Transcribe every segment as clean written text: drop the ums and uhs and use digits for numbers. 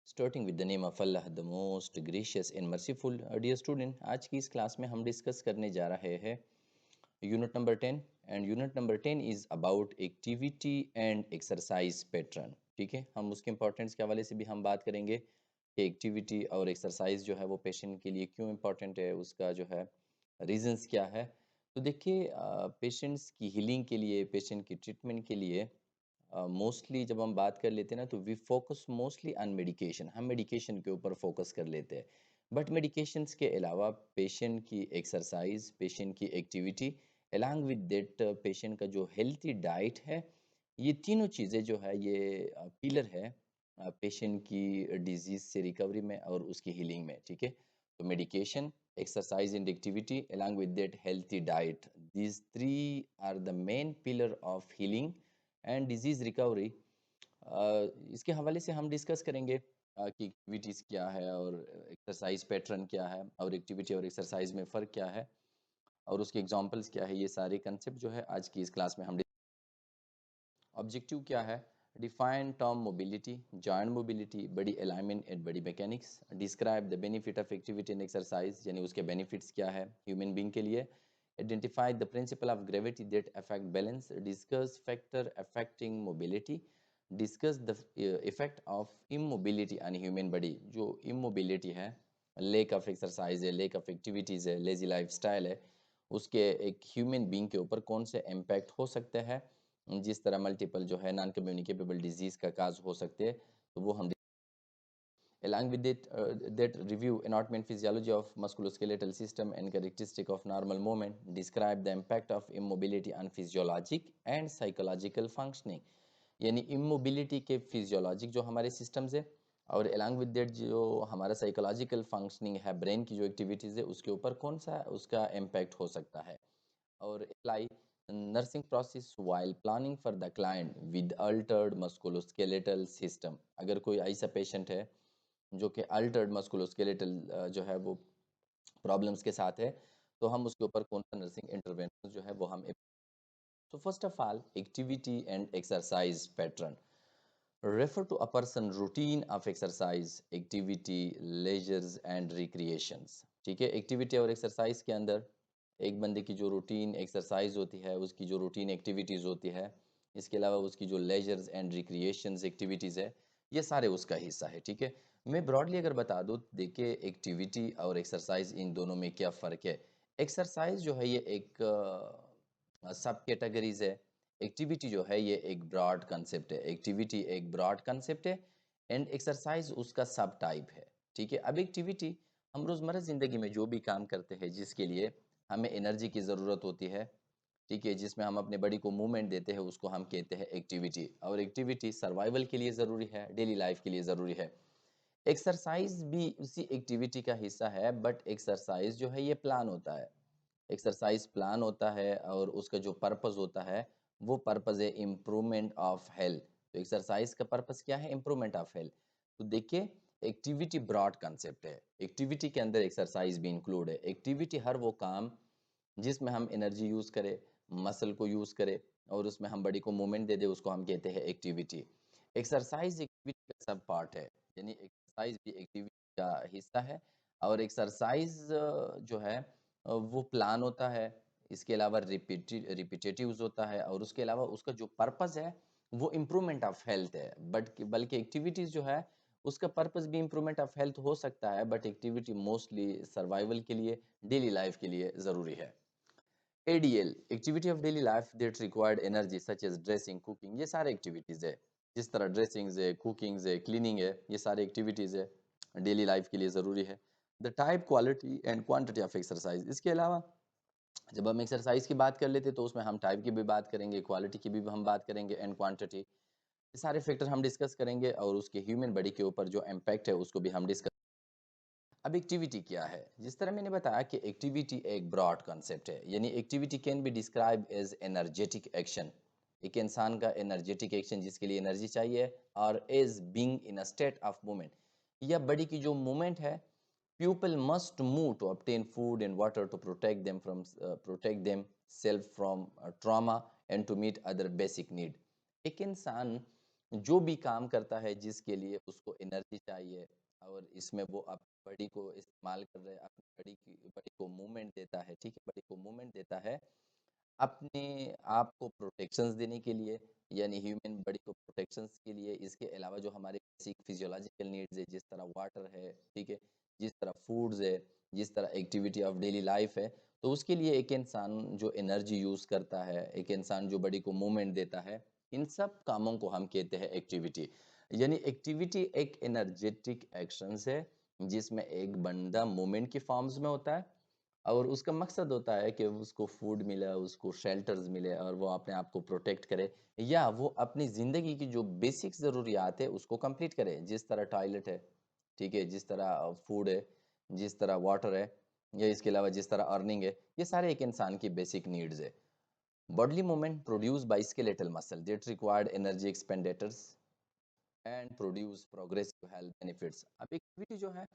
Starting with the name of Allah the most gracious and merciful. Dear student, आज की इस class में हम डिस्कस करने जा रहे हैं unit number 10। And unit number 10 is about activity and exercise pattern. ठीक है, हम उसके इंपॉर्टेंस के हवाले से भी हम बात करेंगे कि एक्टिविटी और एक्सरसाइज जो है वो पेशेंट के लिए क्यों इम्पॉर्टेंट है, उसका जो है रीजंस क्या है। तो देखिए, पेशेंट्स की हीलिंग के लिए, पेशेंट की ट्रीटमेंट के लिए मोस्टली जब हम बात कर लेते हैं ना, तो we focus mostly on medication. हम मेडिकेशन के ऊपर फोकस कर लेते हैं, बट मेडिकेशंस के अलावा पेशेंट की एक्सरसाइज, पेशेंट की activity, along with that patient का जो हेल्थी डाइट है, ये तीनों चीज़ें जो है ये पिलर है पेशेंट की डिजीज से रिकवरी में और उसकी हीलिंग में। ठीक है, तो medication, exercise and activity along with that healthy diet, these three are the main pillar of healing and disease recovery. इसके हवाले से हम डिस्कस करेंगे कि एक्टिविटीज़ क्या है और एक्सरसाइज पैटर्न क्या है और एक्टिविटी और एक्सरसाइज में फ़र्क क्या है और उसके एग्जांपल्स क्या है। ये सारे कंसेप्ट जो है आज की इस क्लास में हम ऑब्जेक्टिव क्या है। Define term mobility, joint mobility, body alignment and body mechanics. Describe the benefit of activity and exercise, यानी उसके बेनिफिट्स क्या है ह्यूमन बींग के लिए। Identify the principle of gravity that affect balance. Discuss factor affecting mobility. Discuss the effect of immobility on human body. जो immobility है, lake of exercise है, lake of activities है, लेजी लाइफ स्टाइल है, उसके एक human being के ऊपर कौन से इम्पैक्ट हो सकते हैं। जिस तरह मल्टीपल जो है नॉन कम्युनिकेबल डिजीज़ का काज हो सकते हैं, तो वो हम along with it that review anatomy and physiology of musculoskeletal system and characteristic of normal movement. Describe the impact of immobility on physiologic and psychological functioning, यानी immobility के physiologic जो हमारे systems है और along with that जो हमारा psychological functioning है, brain की जो activities है, उसके ऊपर कौन सा उसका impact हो सकता है। और apply nursing process while planning for the client with altered musculoskeletal system। अगर कोई ऐसा पेशेंट है जो कि अल्टर्ड मस्कुलोस्केलेटल जो है वो प्रॉब्लम्स के साथ है, तो हम उसके ऊपर कौन सा नर्सिंग इंटरवेंशन जो है वो हम। तो first of all, activity and exercise pattern refer to a person routine of exercise, activity, leisures and recreations। ठीक है, एक्टिविटी और एक्सरसाइज के अंदर एक बंदे की जो रूटीन एक्सरसाइज होती है, उसकी जो रूटीन एक्टिविटीज़ होती है, इसके अलावा उसकी जो लेजर्स एंड रिक्रिएशंस एक्टिविटीज़ है, ये सारे उसका हिस्सा है। ठीक है, मैं ब्रॉडली अगर बता दूँ, देखिए एक्टिविटी और एक्सरसाइज इन दोनों में क्या फ़र्क है। एक्सरसाइज जो है ये एक सब कैटेगरीज है। एक्टिविटी जो है ये एक ब्रॉड कंसेप्ट है, एक्टिविटी एक ब्रॉड कंसेप्ट है एंड एक्सरसाइज उसका सब टाइप है। ठीक है, अब एक्टिविटी हम रोज़मर्रा ज़िंदगी में जो भी काम करते हैं जिसके लिए हमें एनर्जी की ज़रूरत होती है, ठीक है, जिसमें हम अपने बॉडी को मूवमेंट देते हैं, उसको हम कहते हैं एक्टिविटी। और एक्टिविटी सर्वाइवल के लिए ज़रूरी है, डेली लाइफ के लिए ज़रूरी है। एक्सरसाइज भी उसी एक्टिविटी का हिस्सा है, बट एक्सरसाइज जो है ये प्लान होता है। एक्सरसाइज प्लान होता है और उसका जो पर्पस होता है वो पर्पस है इम्प्रूवमेंट ऑफ हेल्थ। तो एक्सरसाइज का पर्पस क्या है? Improvement of health. तो देखिए, एक्टिविटी ब्रॉड कंसेप्ट है, एक्टिविटी के अंदर एक्सरसाइज भी इंक्लूड है। एक्टिविटी हर वो काम जिसमें हम एनर्जी यूज़ करें, मसल को यूज़ करें और उसमें हम बॉडी को मूवमेंट दे दें, उसको हम कहते हैं एक्टिविटी। एक्सरसाइज एक्टिविटी का सब पार्ट है, यानी एक्सरसाइज भी एक्टिविटी का हिस्सा है। और एक्सरसाइज जो है वो प्लान होता है, इसके अलावा रिपीटेटिव्स होता है और उसके अलावा उसका जो पर्पस है वो इम्प्रूवमेंट ऑफ हेल्थ है। बट बल्कि एक्टिविटीज़ जो है उसका पर्पस भी इम्प्रूवमेंट ऑफ हेल्थ हो सकता है, बट एक्टिविटी मोस्टली सर्वाइवल के लिए, डेली लाइफ के लिए ज़रूरी है। ADL, activity of daily life that required energy such as dressing, cooking, ये सारे एक्टिविटीज़ है। जिस तरह ड्रेसिंग्स है, कुकिंग्स है, क्लीनिंग है, ये सारे एक्टिविटीज़ है, डेली लाइफ के लिए ज़रूरी है। The type, quality and quantity of exercise. इसके अलावा जब हम एक्सरसाइज की बात कर लेते हैं तो उसमें हम टाइप की भी बात करेंगे, क्वालिटी की भी हम बात करेंगे एंड क्वांटिटी। ये सारे फैक्टर हम डिस्कस करेंगे और उसके ह्यूमन बॉडी के ऊपर जो इम्पैक्ट है उसको भी हम डिस्कस। अब एक्टिविटी क्या है? जिस तरह मैंने बताया कि एक्टिविटी एक ब्रॉड कॉन्सेप्ट है, यानी activity can be describe as energetic action. एक इंसान का एनर्जेटिक एक्शन जिसके लिए एनर्जी चाहिए, और as being in a state of movement, या बॉडी की जो मूवमेंट है। People must move to obtain food and water to protect themselves from trauma and to meet other basic need। एक इंसान जो भी काम करता है जिसके लिए उसको एनर्जी चाहिए, और इसमें वो अपनी बॉडी को इस्तेमाल कर रहे हैं, अपनी बॉडी को मूवमेंट देता है, ठीक है, बॉडी को मूवमेंट देता है अपने आप को प्रोटेक्शंस देने के लिए, यानी ह्यूमन बॉडी को प्रोटेक्शंस के लिए। इसके अलावा जो हमारे बेसिक फिजियोलॉजिकल नीड्स है, जिस तरह वाटर है, ठीक है, जिस तरह फूड्स है, जिस तरह एक्टिविटी ऑफ डेली लाइफ है, तो उसके लिए एक इंसान जो एनर्जी यूज़ करता है, एक इंसान जो बॉडी को मूवमेंट देता है, इन सब कामों को हम कहते हैं एक्टिविटी। यानी एक्टिविटी एक एनर्जेटिक एक्शंस है जिसमें एक बंदा मूवमेंट के फॉर्म्स में होता है, और उसका मकसद होता है कि उसको फूड मिले, उसको शेल्टर्स मिले, और वो अपने आप को प्रोटेक्ट करे, या वो अपनी ज़िंदगी की जो बेसिक ज़रूरियात है उसको कंप्लीट करे, जिस तरह टॉयलेट है, ठीक है, जिस तरह फूड है, जिस तरह वाटर है, या इसके अलावा जिस तरह अर्निंग है, ये सारे एक इंसान की बेसिक नीड्स है। Bodily movement produce by skeletal muscle that required energy expenditures and produce progressive health benefits. अब एक्टिविटी जो है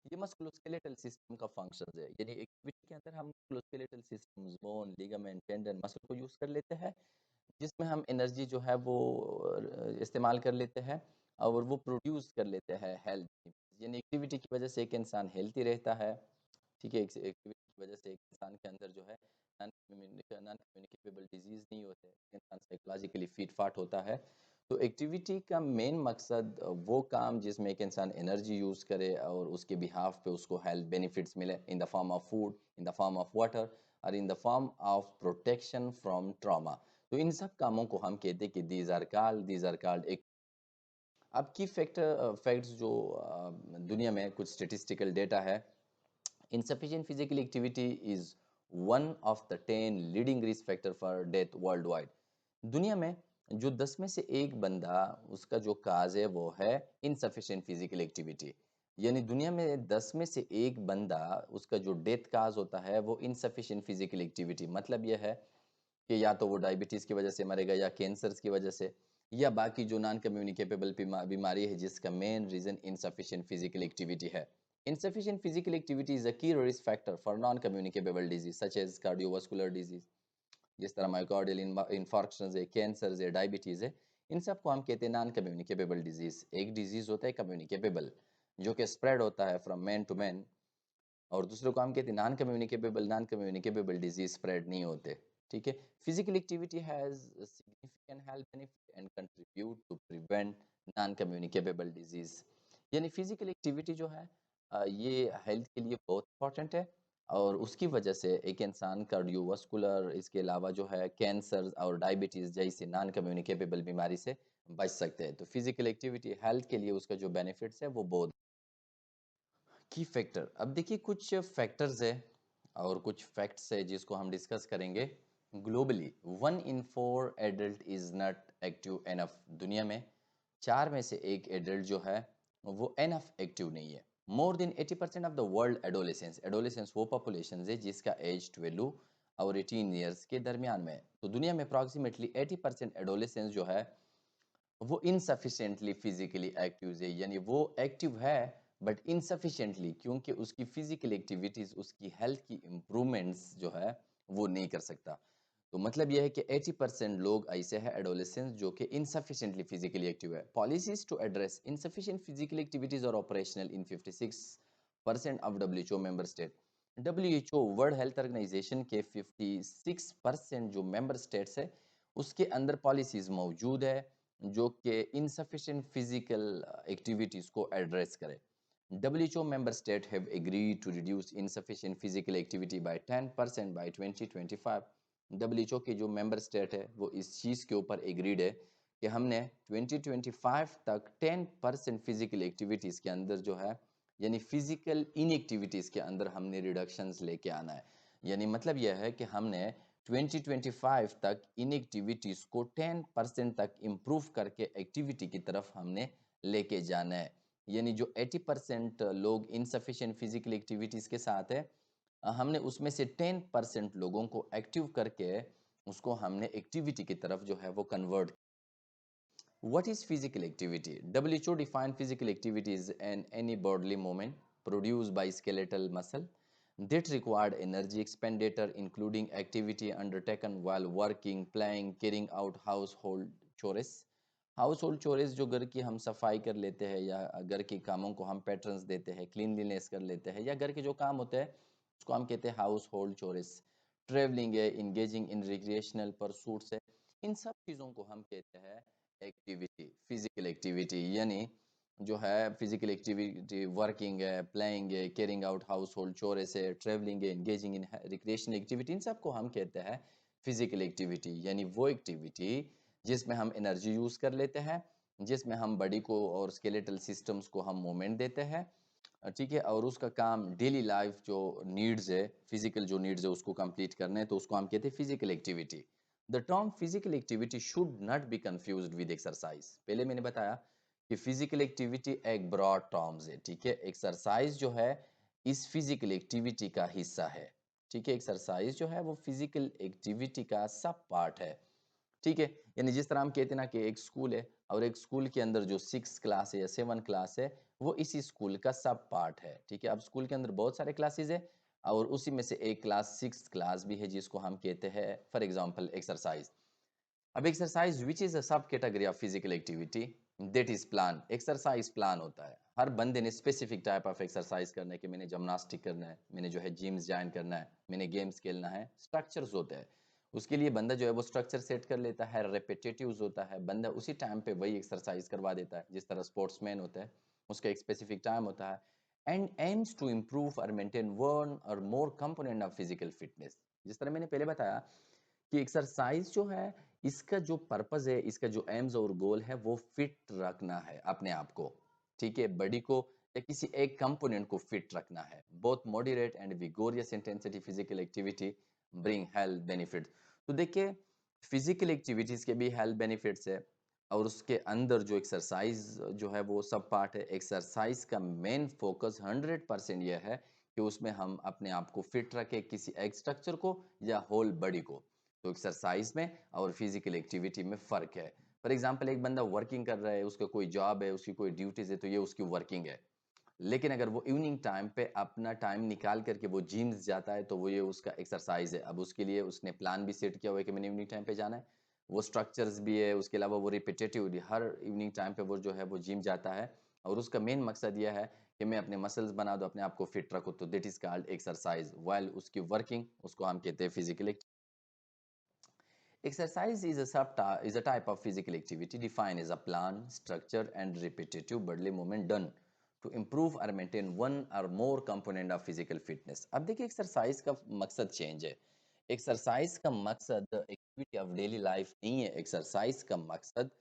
ये मस्कुलोस्केलेटल सिस्टम का फंक्शन है, यानी एक्टिविटी के अंदर हम musculoskeletal systems, bone, ligament, tendon, muscle को यूज कर लेते हैं, जिसमें हम एनर्जी जो है वो इस्तेमाल कर लेते हैं, और वो प्रोड्यूस कर लेते हैं हेल्थ। यानी एक्टिविटी की वजह से एक इंसान हेल्थी रहता है, ठीक है, एक्टिविटी की वजह से एक इंसान के अंदर जो है नॉन कम्युनिकेबल डिजीज नहीं होते, इंसान साइकोलॉजिकली फिट फाट होता है। तो एक्टिविटी का मेन मकसद वो काम जिसमें एक इंसान एनर्जी यूज़ करे और उसके बिहाफ पे उसको हेल्थ बेनिफिट्स मिले, in the form of food, in the form of water, और in the form of protection from trauma. तो इन सब कामों को हम कहते हैं कि दीज आर कॉल्ड एक। अब की फैक्ट्स जो दुनिया में कुछ स्टेटिस्टिकल डेटा है, insufficient physical activity is one of the 10 leading risk factor for death worldwide। दुनिया में जो 10 में से एक बंदा, उसका जो काज है वो है insufficient physical activity। यानी दुनिया में 10 में से एक बंदा, उसका जो डेथ काज होता है वो insufficient physical activity। मतलब यह है कि या तो वो डायबिटीज़ की वजह से मरेगा, या कैंसर्स की वजह से, या बाकी जो नॉन कम्युनिकेबल बीमारी है जिसका main reason insufficient physical activity है। Insufficient physical activity is a key risk factor for non-communicable disease such as cardiovascular disease, जिस तरह मायोकार्डियल इन्फार्क्शन है, कैंसर है, डायबिटीज़ है, इन सब को हम कहते हैं नॉन कम्युनिकेबल डिजीज। एक डिजीज होता है कम्युनिकेबल, जो कि स्प्रेड होता है फ्रॉम मैन टू मैन, और दूसरे को हम कहते हैं नॉन कम्युनिकेबल डिजीज स्प्रेड नहीं होते, ठीक है। Physical activity has significant health benefit and contribute to prevent non communicable disease. यानी फिजिकल एक्टिविटी जो है ये हेल्थ के लिए बहुत इंपॉर्टेंट है, और उसकी वजह से एक इंसान कार्डियोवास्कुलर, इसके अलावा जो है कैंसर और डायबिटीज़ जैसी नॉन कम्युनिकेबल बीमारी से बच सकते हैं। तो फिजिकल एक्टिविटी हेल्थ के लिए उसका जो बेनिफिट्स है वो बहुत। की फैक्टर, अब देखिए कुछ फैक्टर्स है और कुछ फैक्ट्स है जिसको हम डिस्कस करेंगे। Globally 1 in 4 adult is not active enough. दुनिया में 4 में से एक एडल्ट जो है वो एनफ एक्टिव नहीं है। More than 80% of the world adolescence, adolescence वो पॉपुलेशन है जिसका एज 12 और 18 ईयर्स के दरमियान में है। तो दुनिया में अप्रॉक्सीमेटली 80% एडोलेसेंस जो है वो इनसफिशिएंटली फिजिकली एक्टिव है, यानी वो एक्टिव है बट इनसफिशिएंटली, क्योंकि उसकी फिजिकल एक्टिविटीज उसकी हेल्थ की इम्प्रूवमेंट्स जो है वो नहीं कर सकता। तो मतलब यह है कि 80% लोग ऐसे हैं एडोलेसेंस जो कि इनसफिशिएंटली फिजिकली एक्टिव है। Policies to address insufficient physical activities are operational in 56% of WHO member state. WHO World Health Organization के 56% जो मेंबर स्टेट्स है उसके अंदर पॉलिसीज मौजूद है जो कि insufficient physical activities को एड्रेस करे। WHO member state have agreed to reduce insufficient physical activity by 10% by 2025। WHO के जो मेंबर स्टेट है वो इस चीज़ के ऊपर एग्रीड है कि हमने 2025 तक 10% फिजिकल एक्टिविटीज़ के अंदर जो है, यानी फिजिकल इनएक्टिविटीज़ के अंदर हमने रिडक्शंस लेके आना है। यानी मतलब यह है कि हमने 2025 तक इनएक्टिविटीज़ को 10% तक इम्प्रूव करके एक्टिविटी की तरफ हमने लेके जाना है। यानी जो 80% लोग इनसफिशिएंट फिजिकल एक्टिविटीज़ के साथ है, हमने उसमें से 10% लोगों को एक्टिव करके उसको हमने एक्टिविटी की तरफ जो है वो convert. What is physical activity? WHO defined physical activity as any bodily movement produced by skeletal muscle that required energy expenditure, including activity undertaken while working, playing, carrying out household chores household chores जो घर की हम सफाई कर लेते हैं या घर के कामों को हम पैटर्न्स देते हैं, क्लीनलीनेस कर लेते हैं, या घर के जो काम होते हैं उसको हम कहते हैं हाउस होल्ड चोरेस। ट्रेवलिंग है, इंगेजिंग इन रिक्रिएशनल परसूट्स है, इन सब चीज़ों को हम कहते हैं एक्टिविटी, फिजिकल एक्टिविटी। यानी जो है फिजिकल एक्टिविटी, वर्किंग है, प्लेइंग है, कैरिंग आउट हाउस होल्ड चोरेस है, ट्रेवलिंग है, इंगेजिंग इन रिक्रिएशनल एक्टिविटी, इन सबको हम कहते हैं फिजिकल एक्टिविटी। यानी वो एक्टिविटी जिसमें हम एनर्जी यूज़ कर लेते हैं, जिसमें हम बॉडी को और स्केलेटल सिस्टम्स को हम मूवमेंट देते हैं, ठीक है, और उसका काम डेली लाइफ जो नीड्स है, फिजिकल जो नीड्स है उसको कंप्लीट करना है, तो उसको हम कहते हैं physical activity. The term physical activity should not be confused with exercise. पहले मैंने बताया कि फिजिकल एक्टिविटी एक ब्रॉड टर्म्स है, ठीक है। एक्सरसाइज जो है इस फिजिकल एक्टिविटी का हिस्सा है, ठीक है। एक्सरसाइज जो है वो फिजिकल एक्टिविटी का सब पार्ट है, ठीक है। यानी जिस तरह हम कहते हैं ना कि एक स्कूल है और एक स्कूल के अंदर जो 6 क्लास है या 7 क्लास है वो इसी स्कूल का सब पार्ट है, ठीक है। अब स्कूल के अंदर बहुत सारे क्लासेस है और उसी में से एक क्लास 6 क्लास भी है जिसको हम कहते हैं फॉर एग्जांपल एक्सरसाइज। अब एक्सरसाइज विच इज अ सब category of physical activity that is plan. Exercise plan होता है, हर बंदे ने स्पेसिफिक टाइप ऑफ एक्सरसाइज करना है कि मैंने जिम्नास्टिक करना है, मैंने जो है जिम्स ज्वाइन करना है, मैंने गेम्स खेलना है, स्ट्रक्चर्स होते हैं। उसके लिए बंदा जो है वो स्ट्रक्चर सेट कर लेता है, रेपिटेटिव्स होता है, बंदा उसी टाइम पे वही एक्सरसाइज करवा देता है। जिस तरह स्पोर्ट्समैन होता है उसका एक स्पेसिफिक टाइम होता है, एंड एम्स टू इम्प्रूव और मेंटेन वन और मोर कंपोनेंट ऑफ फिजिकल फिटनेस। जिस तरह मैंने पहले बताया कि एक्सरसाइज जो है इसका जो पर्पस है, इसका जो एम्स और गोल है वो फिट रखना है अपने आप को, ठीक है, बॉडी को या किसी एक कंपोनेंट को फिट रखना है। Both moderate and vigorous intensity physical activity bring health benefits. तो देखिए फिजिकल एक्टिविटीज के भी हेल्थ बेनिफिट्स है और उसके अंदर जो एक्सरसाइज जो है वो सब पार्ट है। एक्सरसाइज का मेन फोकस 100% यह है कि उसमें हम अपने आप को फिट रखें, किसी एक स्ट्रक्चर को या होल बॉडी को। तो एक्सरसाइज में और फिजिकल एक्टिविटी में फ़र्क है। फॉर एग्जांपल एक बंदा वर्किंग कर रहा है, उसका कोई जॉब है, उसकी कोई ड्यूटीज़ है, तो ये उसकी वर्किंग है। लेकिन अगर वो इवनिंग टाइम पे अपना टाइम निकाल करके वो जिम्स जाता है तो वो ये उसका एक्सरसाइज है। अब उसके लिए उसने प्लान भी सेट किया हुआ है कि मैंने इवनिंग टाइम पे जाना है, वो स्ट्रक्चर्स भी है, उसके अलावा वो रिपीटेटिव हर इवनिंग टाइम पे वो जो है वो जिम जाता है और उसका मेन मकसद यह है कि मैं अपने मसल्स बना दूं, अपने आप को फिट रखूं। तो that is called exercise, while उसकी वर्किंग उसको हम कहते हैं physical. Exercise is is a type of physical activity defined as a plan, structure, and repetitive bodily movement done to improve or maintain one or more component of physical fitness. अब देखिए exercise का मकसद change है। Exercise का मकसद activity of daily life नहीं है। Exercise का मकसद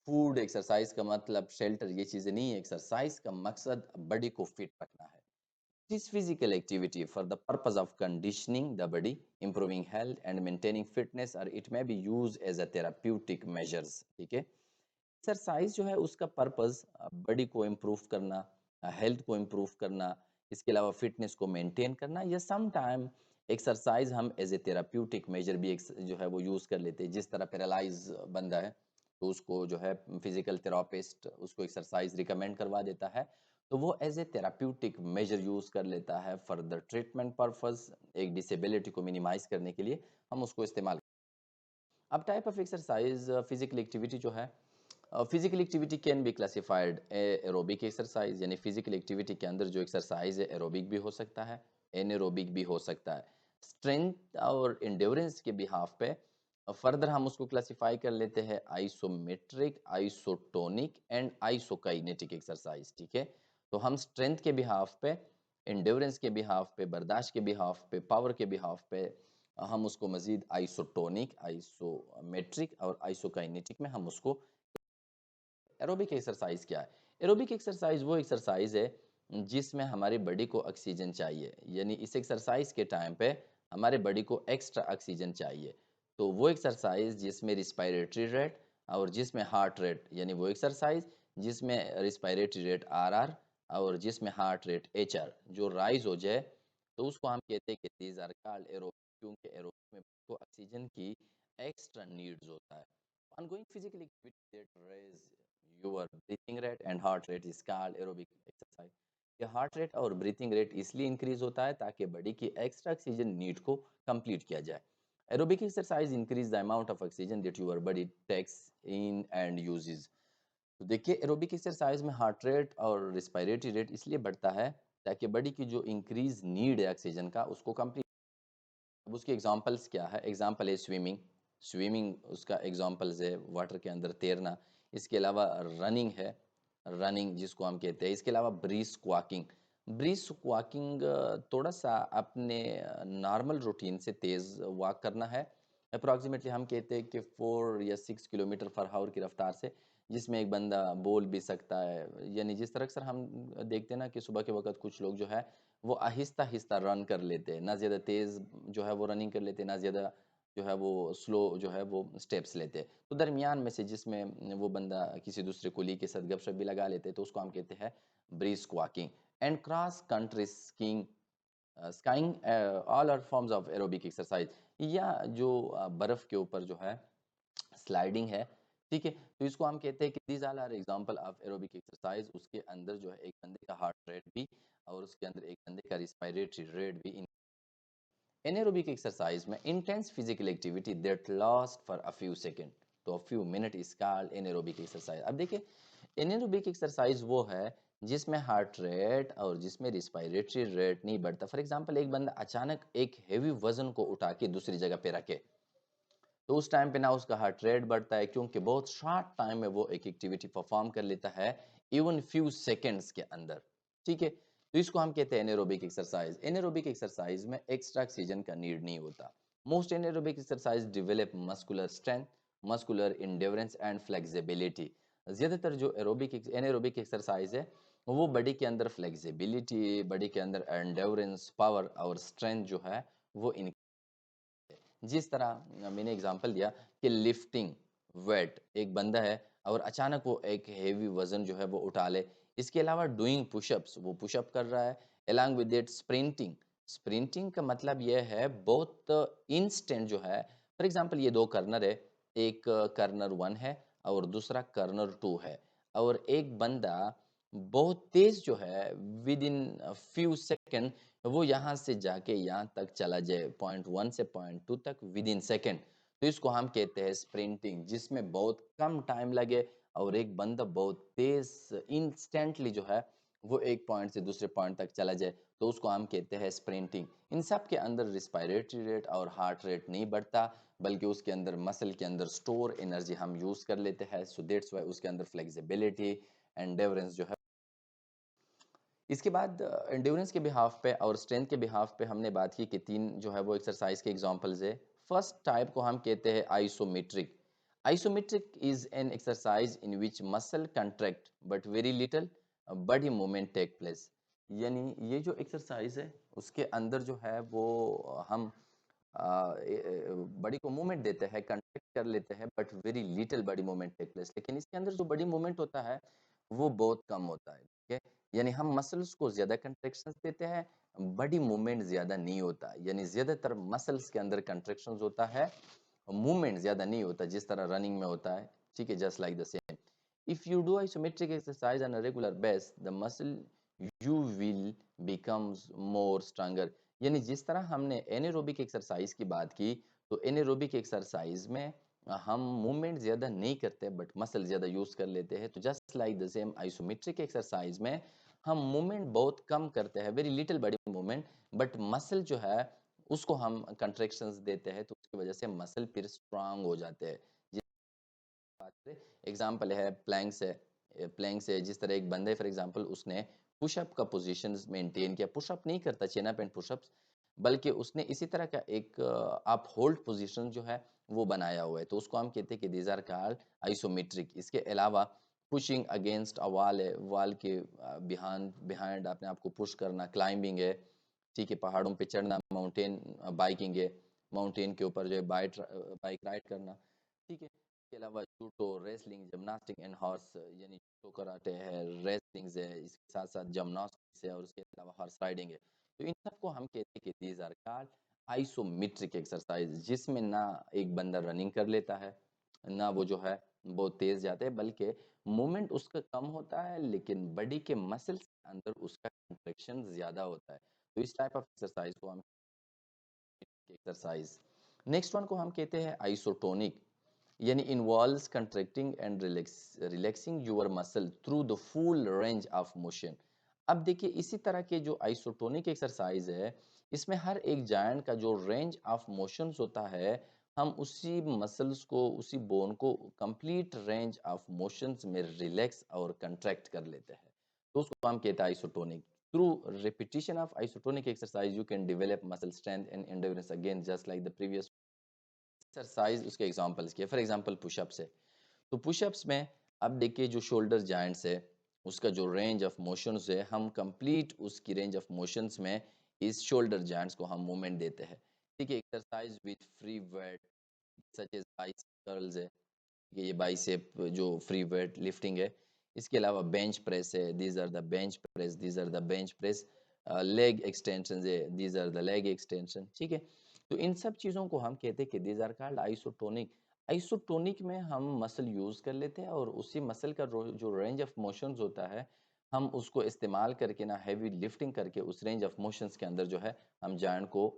फूड, एक्सरसाइज का मतलब शेल्टर, ये चीज़ें नहीं है। एक्सरसाइज का मकसद बॉडी को फिट रखना है। This physical activity for the purpose of conditioning the body, improving health and maintaining fitness, or it may be used as a therapeutic measures, ठीक है। एक्सरसाइज जो है उसका पर्पस बॉडी को इम्प्रूव करना, हेल्थ को इम्प्रूव करना, इसके अलावा फिटनेस को मेंटेन करना, या सम टाइम एक्सरसाइज हम एज ए थेराप्यूटिक मेजर भी जो है वो यूज़ कर लेते हैं। जिस तरह पैरालाइज बंदा है तो उसको जो है फिजिकल थेरापिस्ट उसको एक्सरसाइज रिकमेंड करवा देता है, तो वो as a therapeutic measure use कर लेता है फॉर द ट्रीटमेंट पर्पस। एक डिसेबिलिटी को मिनिमाइज करने के लिए हम उसको इस्तेमाल। अब type of exercise physical activity जो है, physical activity can be classified aerobic exercise, यानी फिजिकल एक्टिविटी के अंदर जो एक्सरसाइज है एरोबिक भी हो सकता है, एनएरोबिक भी हो सकता है। स्ट्रेंथ और इंड्योरेंस के बिहाफ पे फर्दर हम उसको क्लासिफाई कर लेते हैं isometric, isotonic and isokinetic exercise, ठीक है। तो हम स्ट्रेंथ के बिहाफ पे, इंड्योरेंस के बिहाफ पे, बर्दाश्त के बिहाफ पे, पावर के बिहाफ पे हम उसको मजीद आइसोटोनिक, आइसोमेट्रिक और आइसोकाइनेटिक में हम उसको। एरोबिक एक्सरसाइज क्या है? एरोबिक एक्सरसाइज वो एक्सरसाइज है जिसमें हमारी बॉडी को ऑक्सीजन चाहिए, यानी इस एक्सरसाइज के टाइम पे हमारे बॉडी को एक्स्ट्रा ऑक्सीजन चाहिए। तो वो एक्सरसाइज जिसमें रिस्पायरेटरी रेट और जिसमें हार्ट रेट, यानी वो एक्सरसाइज जिसमें रिस्पायरेटरी रेट आर और जिसमें हार्ट रेट HR जो राइज हो जाए, तो उसको हम कहते हैं कि दीज आर कॉल्ड एरोबिक, क्योंकि एरोबिक में को ऑक्सीजन की एक्स्ट्रा नीड्स होता है। Ongoing physical activity that raise your breathing rate and heart rate is called aerobic exercise. ये हार्ट रेट और ब्रीथिंग रेट इसलिए इंक्रीज होता है ताकि बॉडी की एक्स्ट्रा ऑक्सीजन नीड को कंप्लीट किया जाए। Aerobic exercise increase the amount of oxygen that your body takes in and uses. तो देखिए एरोबिक एक्सरसाइज में हार्ट रेट और रिस्पायरेटरी रेट इसलिए बढ़ता है ताकि बॉडी की जो इंक्रीज नीड है ऑक्सीजन का उसको कंप्लीट। अब उसके एग्जांपल्स क्या है? एग्जांपल है स्विमिंग। स्विमिंग उसका एग्जांपल्स है, वाटर के अंदर तैरना। इसके अलावा रनिंग है, रनिंग जिसको हम कहते हैं। इसके अलावा ब्रीस्क वॉकिंग। ब्रीस्क वॉकिंग थोड़ा सा अपने नॉर्मल रूटीन से तेज़ वॉक करना है। अप्रॉक्सीमेटली हम कहते हैं कि 4 या 6 किलोमीटर पर हावर की रफ्तार से, जिसमें एक बंदा बोल भी सकता है। यानी जिस तरह अक्सर हम देखते हैं ना कि सुबह के वक्त कुछ लोग जो है वो आहिस्ता-आहिस्ता रन कर लेते हैं, ना ज़्यादा तेज़ जो है वो रनिंग कर लेते हैं, ना ज़्यादा जो है वो स्लो जो है वो स्टेप्स लेते हैं। तो दरमियान में से जिसमें वो बंदा किसी दूसरे कोलीग के साथ गपशप भी लगा लेते हैं, तो उसको हम कहते हैं brisk walking. And cross country skiing, skiing, all are forms of aerobic exercise. या जो बर्फ़ के ऊपर जो है स्लाइडिंग है, ठीक है? तो इसको हम कहते हैं कि these all are example of aerobic exercise. उसके अंदर जो है एक बंदे का हार्ट रेट भी और उसके अंदर एक बंदे का रिस्पायरेटरी रेट भी। एनारोबिक एक्सरसाइज में intense physical activity that last for a few second to a few minute is called anaerobic exercise. अब देखिए एनारोबिक एक्सरसाइज वो है जिसमें हार्ट रेट और जिसमें रिस्पायरेटरी रेट नहीं बढ़ता। फॉर एग्जांपल एक बंदा अचानक एक हेवी वजन को उठा के दूसरी जगह पे रखे, तो उस टाइम पे ना उसका हार्ट रेट बढ़ता है क्योंकि बहुत शॉर्ट टाइम में वो एक एक्टिविटी परफॉर्म कर लेता है, इवन फ्यू सेकेंड्स के अंदर। ठीक है, तो इसको हम कहते हैं एनारोबिक एक्सरसाइज। एनारोबिक एक्सरसाइज में एक्स्ट्रा ऑक्सीजन का नीड नहीं होता। Most anaerobic exercise develop muscular strength, muscular endurance and flexibility. ज्यादातर जो एरोबिक एनारोबिक एक्सरसाइज है वो बॉडी के अंदर फ्लेक्सिबिलिटी, बॉडी के अंदर एंड्योरेंस, पावर और स्ट्रेंथ जो है वो जिस तरह मैंने एग्जांपल दिया कि लिफ्टिंग वेट, एक बंदा है और अचानक वो एक हेवी वजन जो है वो उठा ले। इसके अलावा डूइंग पुशअप्स, वो पुशअप कर रहा है। Along with it sprinting. Sprinting का मतलब ये है बहुत इंस्टेंट जो है। फॉर एग्जांपल ये दो कर्नर है, एक कर्नर वन है और दूसरा कर्नर टू है, और एक बंदा बहुत तेज जो है विद इन फ्यू सेकेंड वो यहाँ से जाके यहाँ तक चला जाए, पॉइंट वन से पॉइंट टू तक विद इन सेकेंड। तो इसको हम कहते हैं स्प्रिंटिंग, जिसमें बहुत कम टाइम लगे और एक बंदा बहुत तेज इंस्टेंटली जो है वो एक पॉइंट से दूसरे पॉइंट तक चला जाए, तो उसको हम कहते हैं स्प्रिंटिंग। इन सब के अंदर रिस्पायरेटरी रेट और हार्ट रेट नहीं बढ़ता, बल्कि उसके अंदर मसल के अंदर स्टोर एनर्जी हम यूज कर लेते हैं। सो दैट्स व्हाई उसके अंदर फ्लेक्सिबिलिटी, एंडेवरेंस जो है। इसके बाद एंड्योरेंस के बिहाफ पे और स्ट्रेंथ के बिहाफ पे हमने बात की कि तीन जो है वो एक्सरसाइज के एग्जांपल्स है। फर्स्ट टाइप को हम कहते हैं isometric. Isometric is an exercise in which muscle contract but very little body movement take place. यानी ये जो एक्सरसाइज है उसके अंदर जो है वो हम बॉडी को मूवमेंट देते हैं, कंट्रैक्ट कर लेते हैं, but very little body movement take place. लेकिन इसके अंदर जो बॉडी मूवमेंट होता है वो बहुत कम होता है। ठीक है, यानी हम मसल्स को ज्यादा कंट्रैक्शंस देते हैं, बॉडी मूवमेंट ज्यादा नहीं होता। यानी ज्यादातर मसल्स के अंदर कंट्रैक्शंस होता है, मूवमेंट ज्यादा नहीं होता जिस तरह रनिंग में होता है। ठीक है, just like the same. If you do isometric exercise on a regular base the muscle you will becomes more stronger. यानी जिस तरह हमने एनारोबिक एक्सरसाइज की बात की, तो एनारोबिक एक्सरसाइज में हम मूवमेंट ज्यादा नहीं करते बट मसल ज्यादा यूज कर लेते हैं। तो just like the same isometric exercise में हम मूवमेंट बहुत कम करते हैं, very little body movement, but muscle जो है उसको हम कंट्रैक्शंस देते हैं, तो उसकी वजह से मसल फिर स्ट्रांग हो जाते हैं। बात करें, एग्जाम्पल है प्लैंक से। प्लैंक से जिस तरह एक बंदे फॉर एग्जांपल उसने पुशअप का पोजीशन मेंटेन किया, पुशअप नहीं करता चेन अप एंड पुशअप्स, बल्कि उसने इसी तरह का एक अप होल्ड पोजीशन जो है वो बनाया हुआ है, तो उसको हम कहते हैं कि दीज आर कॉल्ड आइसोमेट्रिक। इसके अलावा पुशिंग अगेंस्ट अ वॉल है, वॉल के बिहाइंड बिहाइंड अपने आप को पुश करना, क्लाइंबिंग है। ठीक है, पहाड़ों पे चढ़ना, माउंटेन बाइकिंग है, माउंटेन के ऊपर जो है बाइक राइड करना। ठीक है, इसके अलावा judo, wrestling, gymnastic and horse, यानी जूडो कराटे है, रेसलिंग है, इसके साथ साथ जिम्नास्टिक्स है और उसके अलावा हॉर्स राइडिंग है। तो इन सबको हम कहते हैं कि these are called isometric exercise, जिसमें ना एक बंदा रनिंग कर लेता है, ना वो जो है बहुत तेज जाते हैं, बल्कि मूवमेंट उसका कम होता है लेकिन बॉडी के मसल्स के अंदर उसका कंट्रैक्शन ज्यादा होता है। तो इस टाइप ऑफ एक्सरसाइज को हम एक्सरसाइज। नेक्स्ट वन को हम कहते हैं आइसोटोनिक, यानी involves contracting and relaxing your muscle through the full range of motion. अब देखिए इसी तरह के जो आइसोटोनिक एक्सरसाइज है, इसमें हर एक जाइंट का जो रेंज ऑफ मोशंस होता है, हम उसी मसल्स को, उसी बोन को कंप्लीट रेंज ऑफ मोशंस में रिलैक्स और कंट्रैक्ट कर लेते हैं, तो उसको हम कहते हैं isotonic. Through repetition of isotonic exercise you can develop muscle strength and endurance again just like the previous exercise. उसके एग्जांपल्स किए, फॉर एग्जांपल पुशअप्स है, तो पुशअप्स में अब देखिए जो शोल्डर जॉइंट्स है, उसका जो रेंज ऑफ मोशंस है, हम कंप्लीट उसकी रेंज ऑफ मोशंस में इस शोल्डर जॉइंट्स को हम मूवमेंट देते हैं। ठीक है, exercise with free weight such as bicep curls है, ये बाइसेप जो फ्री वेट लिफ्टिंग है। इसके अलावा बेंच प्रेस है, these are the bench press, these are the bench press. Leg extension है, these are the leg extension. ठीक है, तो इन सब चीज़ों को हम कहते हैं कि these are called isotonic. Isotonic में हम मसल यूज़ कर लेते हैं और उसी मसल का जो रेंज ऑफ मोशंस होता है, हम उसको इस्तेमाल करके ना हैवी लिफ्टिंग करके उस रेंज ऑफ मोशंस के अंदर जो है हम जॉइंट को